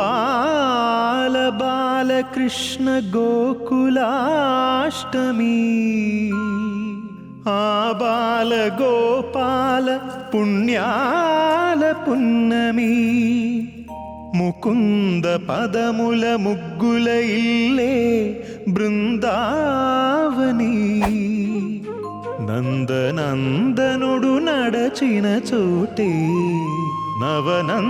గోపాల బాలకృష్ణ గోకులాష్టమి ఆ బాల గోపాల పుణ్యాల పున్నమి ముకుంద పదముల ముగ్గుల ఇల్లే బృందావని నందనందనుడు నడచిన చోటే నవనందనవని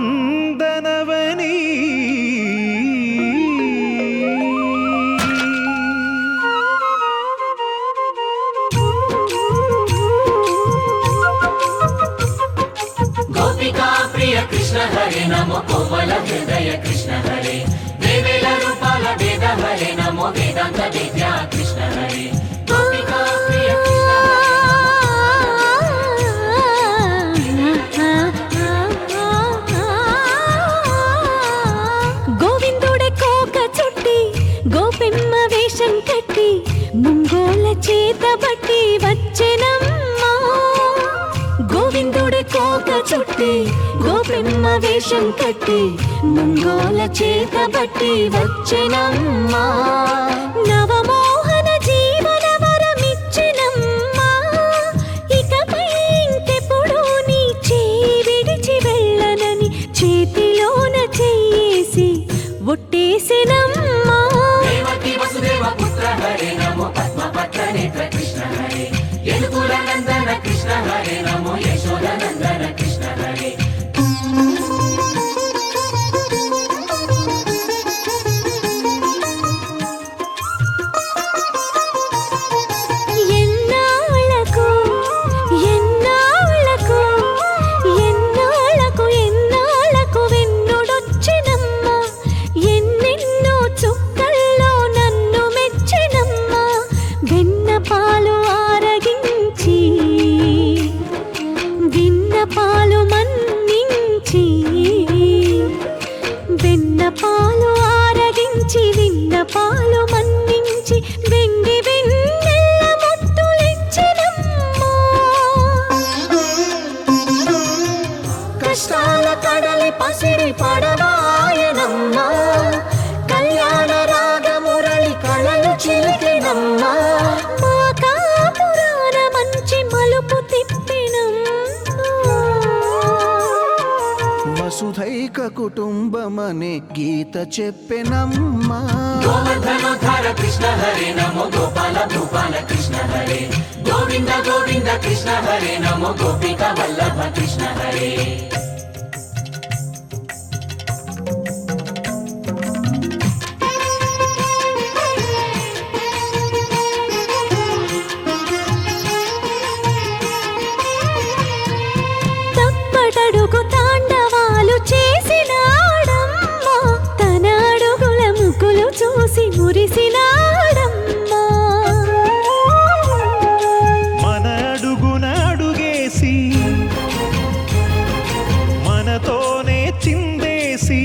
గోపికా ప్రియ కృష్ణ హరే నమో కోమల హృదయ కృష్ణ హరే దేవేల రూపాల వేద హరే నమో వేదాంత విద్యా కృష్ణ హరే గోపికా ప్రియ కృష్ణ గోవిందుడే కోక చుట్టి గోపెమ్మ వేషం కట్టి ముంగోల చేత బట్టి వచ్చెనమ్మా గోవిందుడే కోక చుట్టి గోపెమ్మ వేషం కట్టి ముంగోల చేత బట్టి వచ్చెనమ్మా నవమోహన జీవన వరమిచ్చెనమ్మా ఇకపై ఇంకెప్పుడు నీ చేయి విడిచి వెళ్ళనని చేతిలోన చెయ్యేసి ఒట్టేసెనమ్మా దేవకి వసుదేవ పుత్ర హరే నమో పద్మపత్ర నేత్ర కృష్ణ హరే యదుకుల నందన కృష్ణ హరే నమో యశోద నందన కృష్ణ హరే ఎన్నాళ్ళకు ఎన్నాళ్ళకు ఎన్నాళ్ళకు ఎన్నాళ్ళకు వెన్నుడొచ్చినమ్మా ఎన్నెన్నో చుక్కల్లో నన్ను మెచ్చినమ్మా వెన్న పాలు ఆరగించి విన్న పాలు మన్నించి వెన్న పాలు ఆరగించి విన్న పాలు మన్నించి వెండి వెన్నెల్ల ముద్దులిచ్చినమ్మా కష్టాల కడలి పసిడి పడవాయనమ్మా కళ్యాణ రాగమురళి కళలు చిలికెనమ్మా మా కాపురాన మంచి మలుపు తిప్పినమ్మా వసుధైక కుటుంబమనే గీత చెప్పెనమ్మా గోవర్ధనోద్ధార కృష్ణ హరే నమో గోపాల భూపాల కృష్ణ హరే గోవింద గోవింద కృష్ణ హరే నమో గోపిక వల్లభ కృష్ణ హరే తప్పటడుగు తాండవాలు చేసినాడమ్మా తన అడుగుల ముగ్గులు చూసి మురిసినాడమ్మా మన అడుగున అడుగేసి మనతోనే చిందేసి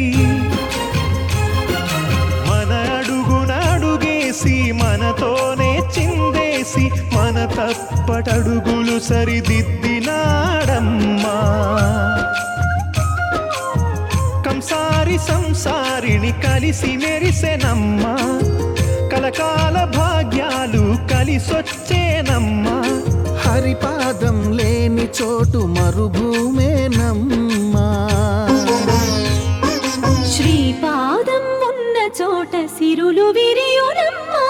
మన అడుగున అడుగేసి మనతోనే చిందేసి మన తప్పటడుగులు సరిదిద్దినాడమ్మా కంసారి సంసారిని కలిసి మెరిసెనమ్మా కలకాల భాగ్యాలు కలిసొచ్చేనమ్మా హరిపాదం లేని చోటు మరుభూమేనమ్మా శ్రీపాదం ఉన్న చోట సిరులు విరియునమ్మా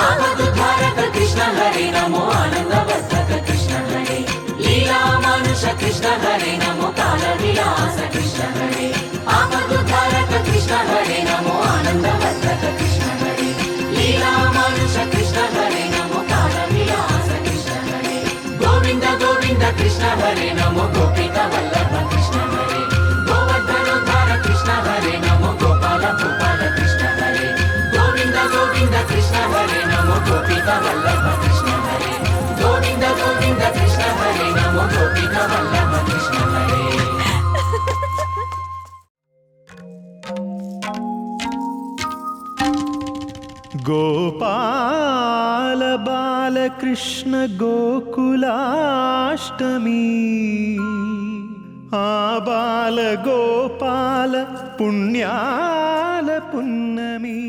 ఆపదుద్ధారక కృష్ణ హరే నమో ఆనందవర్ధక కృష్ణ హరే లీలా మానుష కృష్ణ హరే నమో కాల విలాస కృష్ణ హరే ఆపదుద్ధారక కృష్ణ హరే నమో ఆనందవర్ధక కృష్ణ హరే లీలా మానుష కృష్ణ హరే నమో కాల విలాస కృష్ణ హరే గోవింద గోవింద కృష్ణ హరే నమో గోపిక వల్లభ కృష్ణ హరే గోవర్ధనోద్ధార కృష్ణ హరే నమో గోపాల భూపాల కృష్ణ హరే గోవింద గోవింద కృష్ణ హరే నమో గోపిక వల్లభ కృష్ణ హరే గోవింద గోవింద కృష్ణ హరే నమో గోపిక వల్లభ కృష్ణ హరే గోపాల బాల కృష్ణ గోకులాష్టమి ఆబాల గోపాల పుణ్యాల పున్నమి